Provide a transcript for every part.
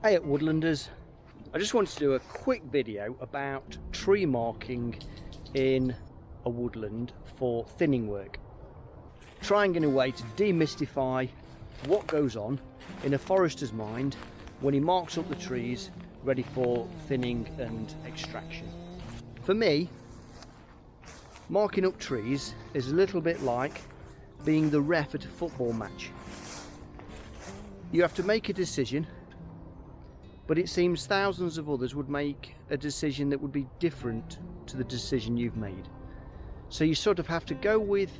Hey at Woodlanders, I just wanted to do a quick video about tree marking in a woodland for thinning work. Trying in a way to demystify what goes on in a forester's mind when he marks up the trees ready for thinning and extraction. For me, marking up trees is a little bit like being the ref at a football match. You have to make a decision, but it seems thousands of others would make a decision that would be different to the decision you've made. So you sort of have to go with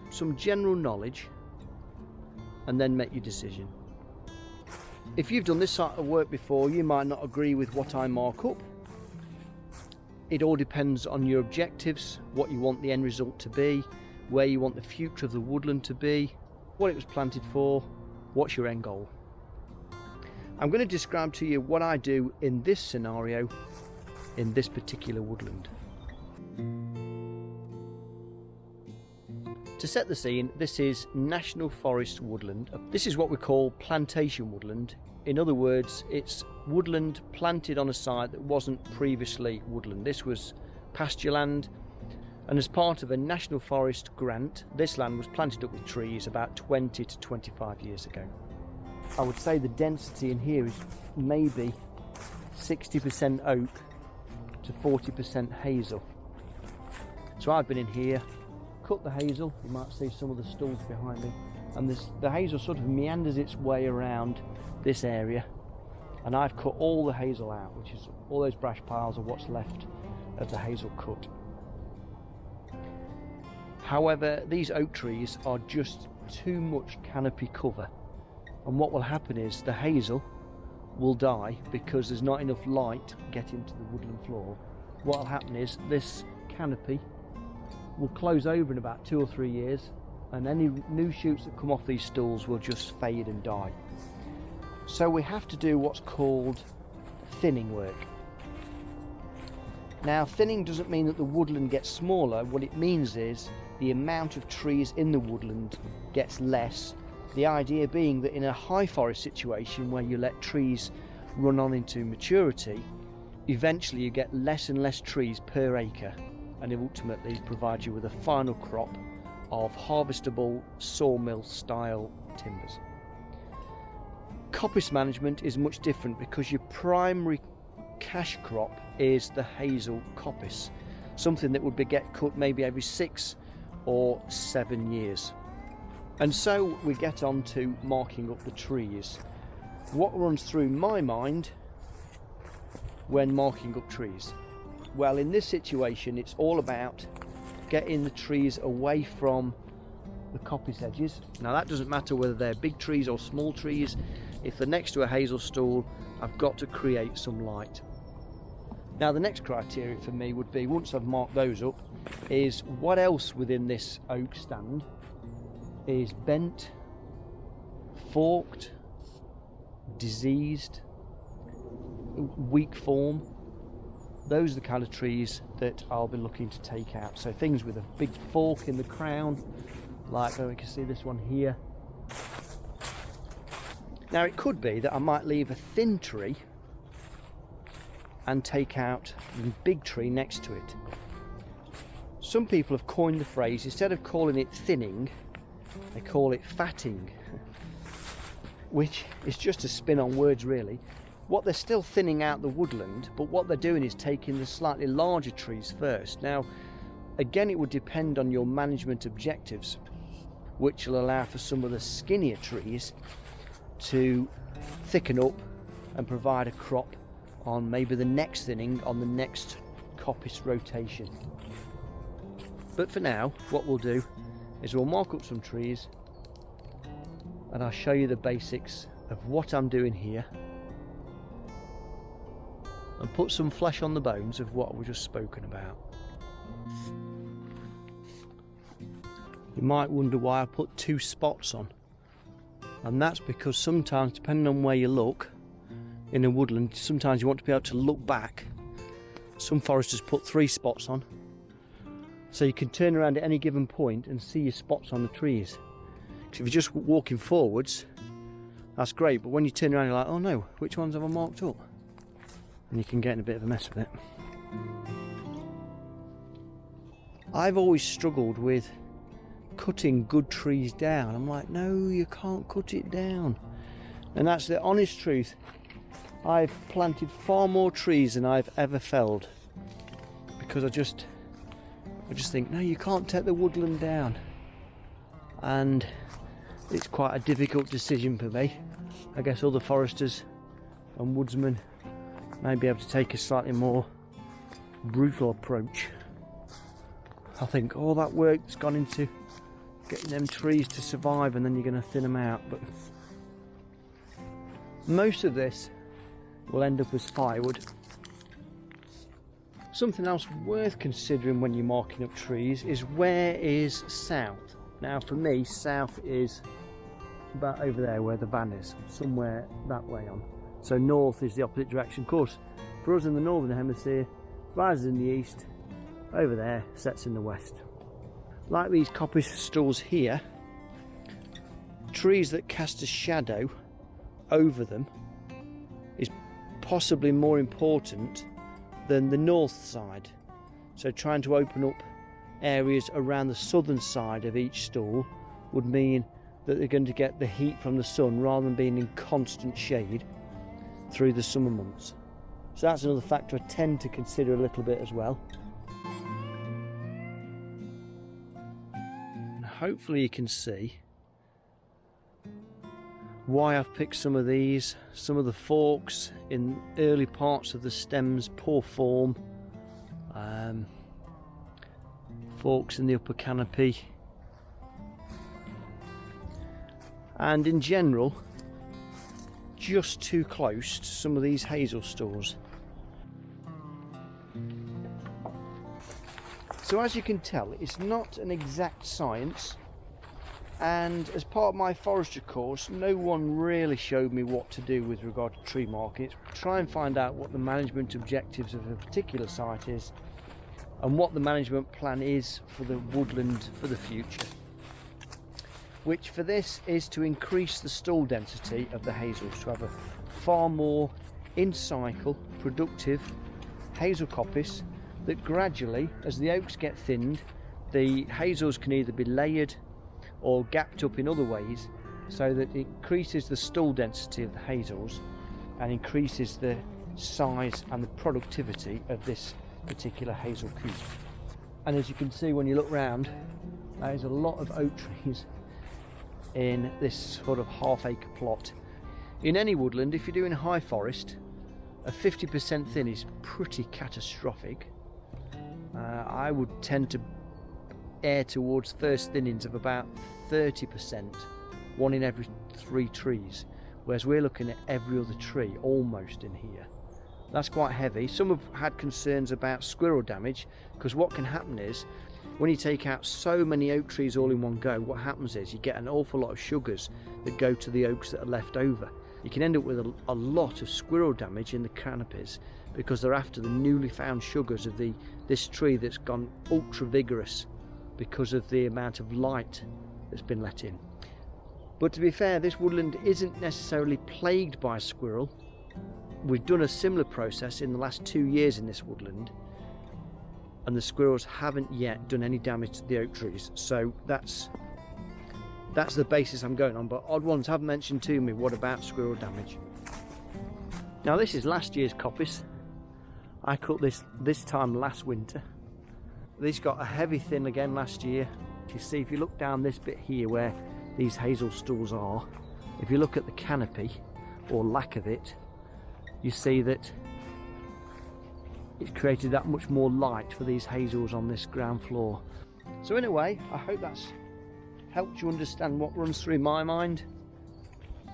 some general knowledge and then make your decision. If you've done this sort of work before, you might not agree with what I mark up. It all depends on your objectives, what you want the end result to be, where you want the future of the woodland to be, what it was planted for, what's your end goal. I'm going to describe to you what I do in this scenario in this particular woodland. To set the scene, this is National Forest woodland. This is what we call plantation woodland. In other words, it's woodland planted on a site that wasn't previously woodland. This was pasture land, and as part of a National Forest grant, this land was planted up with trees about 20 to 25 years ago. I would say the density in here is maybe 60% oak to 40% hazel. So I've been in here, cut the hazel, you might see some of the stalks behind me, and the hazel sort of meanders its way around this area, and I've cut all the hazel out, which is all those brash piles of what's left of the hazel cut. However, these oak trees are just too much canopy cover, and what will happen is the hazel will die because there's not enough light getting to the woodland floor. What will happen is this canopy will close over in about 2 or 3 years, and any new shoots that come off these stalks will just fade and die. So we have to do what's called thinning work. Now, thinning doesn't mean that the woodland gets smaller. What it means is the amount of trees in the woodland gets less. The idea being that in a high forest situation where you let trees run on into maturity, eventually you get less and less trees per acre, and it ultimately provides you with a final crop of harvestable sawmill style timbers. Coppice management is much different because your primary cash crop is the hazel coppice, something that would get cut maybe every 6 or 7 years. And so we get on to marking up the trees. What runs through my mind when marking up trees? Well, in this situation, it's all about getting the trees away from the coppice edges. Now, that doesn't matter whether they're big trees or small trees. If they're next to a hazel stall, I've got to create some light. Now, the next criteria for me would be, once I've marked those up, is what else within this oak stand is bent, forked, diseased, weak form. Those are the kind of trees that I'll be looking to take out. So things with a big fork in the crown, like we can see this one here. Now, it could be that I might leave a thin tree and take out the big tree next to it. Some people have coined the phrase, instead of calling it thinning, they call it fatting, which is just a spin on words really. What they're still thinning out the woodland, but what they're doing is taking the slightly larger trees first. Now, again, it would depend on your management objectives, which will allow for some of the skinnier trees to thicken up and provide a crop on maybe the next thinning on the next coppice rotation. But for now, what we'll do is we'll mark up some trees and I'll show you the basics of what I'm doing here and put some flesh on the bones of what we've just spoken about. You might wonder why I put 2 spots on, and that's because sometimes, depending on where you look in a woodland, sometimes you want to be able to look back. Some foresters put 3 spots on, so you can turn around at any given point and see your spots on the trees. Because if you're just walking forwards, that's great, but when you turn around you're like, oh no, which ones have I marked up? And you can get in a bit of a mess with it. I've always struggled with cutting good trees down. I'm like, no, you can't cut it down. And that's the honest truth. I've planted far more trees than I've ever felled, because I just think, no, you can't take the woodland down. And it's quite a difficult decision for me. I guess other foresters and woodsmen may be able to take a slightly more brutal approach. I think all that work that's gone into getting them trees to survive, and then you're going to thin them out. But most of this will end up as firewood. Something else worth considering when you're marking up trees is where is south. Now for me, south is about over there where the van is, somewhere that way on. So north is the opposite direction. Of course, for us in the northern hemisphere, rises in the east, over there, sets in the west. Like these coppice stalls here, trees that cast a shadow over them is possibly more important than the north side. So trying to open up areas around the southern side of each stall would mean that they're going to get the heat from the sun rather than being in constant shade through the summer months. So that's another factor I tend to consider a little bit as well. Hopefully you can see why I've picked some of these. Some of the forks in early parts of the stems, poor form. Forks in the upper canopy. And in general, just too close to some of these hazel stalls. So as you can tell, it's not an exact science, and as part of my forestry course, no one really showed me what to do with regard to tree marking. It's try and find out what the management objectives of a particular site is and what the management plan is for the woodland for the future, which for this is to increase the stall density of the hazels, to have a far more in-cycle productive hazel coppice that gradually, as the oaks get thinned, the hazels can either be layered or gapped up in other ways, so that it increases the stall density of the hazels and increases the size and the productivity of this particular hazel coop. And as you can see when you look round, there's a lot of oak trees in this sort of half-acre plot. In any woodland, if you're doing high forest, a 50% thin is pretty catastrophic. I would tend to err towards first thinnings of about 30%, one in every 3 trees, whereas we're looking at every other tree almost in here. That's quite heavy. Some have had concerns about squirrel damage, because what can happen is when you take out so many oak trees all in one go, what happens is you get an awful lot of sugars that go to the oaks that are left over. You can end up with a lot of squirrel damage in the canopies, because they're after the newly found sugars of this tree that's gone ultra vigorous because of the amount of light that's been let in. But to be fair, this woodland isn't necessarily plagued by squirrel. We've done a similar process in the last 2 years in this woodland, and the squirrels haven't yet done any damage to the oak trees. So that's the basis I'm going on, but odd ones have mentioned to me, what about squirrel damage? Now this is last year's coppice. I cut this time last winter. This got a heavy thin again last year. You see, if you look down this bit here where these hazel stalls are, if you look at the canopy, or lack of it, you see that it's created that much more light for these hazels on this ground floor. So in a way, I hope that's helped you understand what runs through my mind,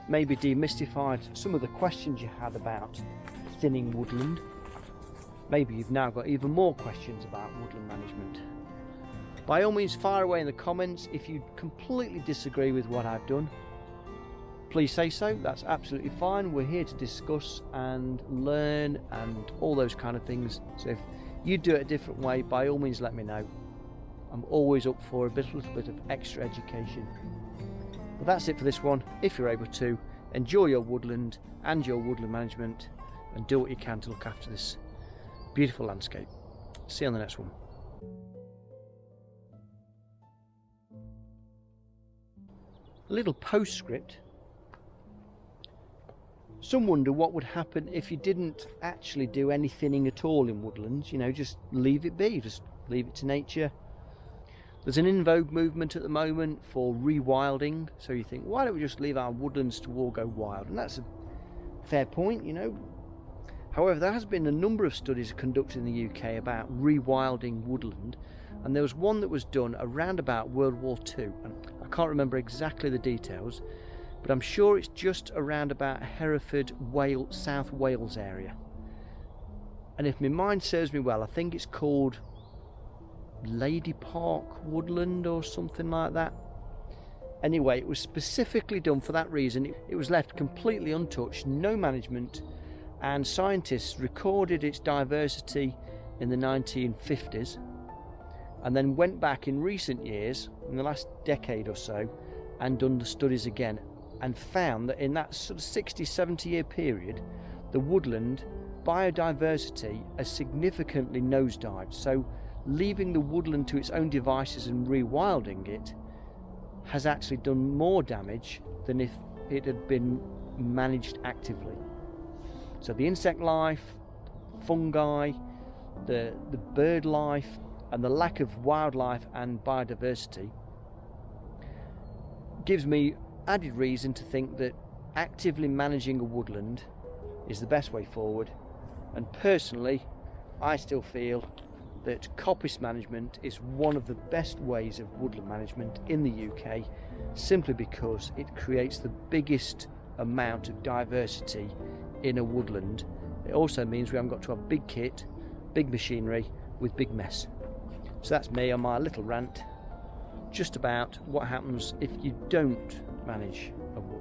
maybe demystified some of the questions you had about thinning woodland. Maybe you've now got even more questions about woodland management. By all means, fire away in the comments. If you completely disagree with what I've done, please say so. That's absolutely fine. We're here to discuss and learn and all those kind of things. So if you do it a different way, by all means let me know. I'm always up for a little bit of extra education. But that's it for this one. If you're able to, enjoy your woodland and your woodland management, and do what you can to look after this beautiful landscape. See you on the next one. A little postscript. Some wonder what would happen if you didn't actually do any thinning at all in woodlands, you know, just leave it be, just leave it to nature. There's an in vogue movement at the moment for rewilding, so you think, why don't we just leave our woodlands to all go wild? And that's a fair point, you know. However, there has been a number of studies conducted in the UK about rewilding woodland, and there was one that was done around about World War II, and I can't remember exactly the details, but I'm sure it's just around about Hereford, Wales, South Wales area. And if my mind serves me well, I think it's called Lady Park Woodland or something like that. Anyway, it was specifically done for that reason. It was left completely untouched, no management, and scientists recorded its diversity in the 1950s and then went back in recent years, in the last decade or so, and done the studies again, and found that in that sort of 60-70 year period, the woodland biodiversity has significantly nosedived. So leaving the woodland to its own devices and rewilding it has actually done more damage than if it had been managed actively. So the insect life, fungi, the bird life, and the lack of wildlife and biodiversity gives me added reason to think that actively managing a woodland is the best way forward. And personally, I still feel that coppice management is one of the best ways of woodland management in the UK, simply because it creates the biggest amount of diversity in a woodland. It also means we haven't got to have big kit, big machinery with big mess. So that's me on my little rant just about what happens if you don't manage a woodland.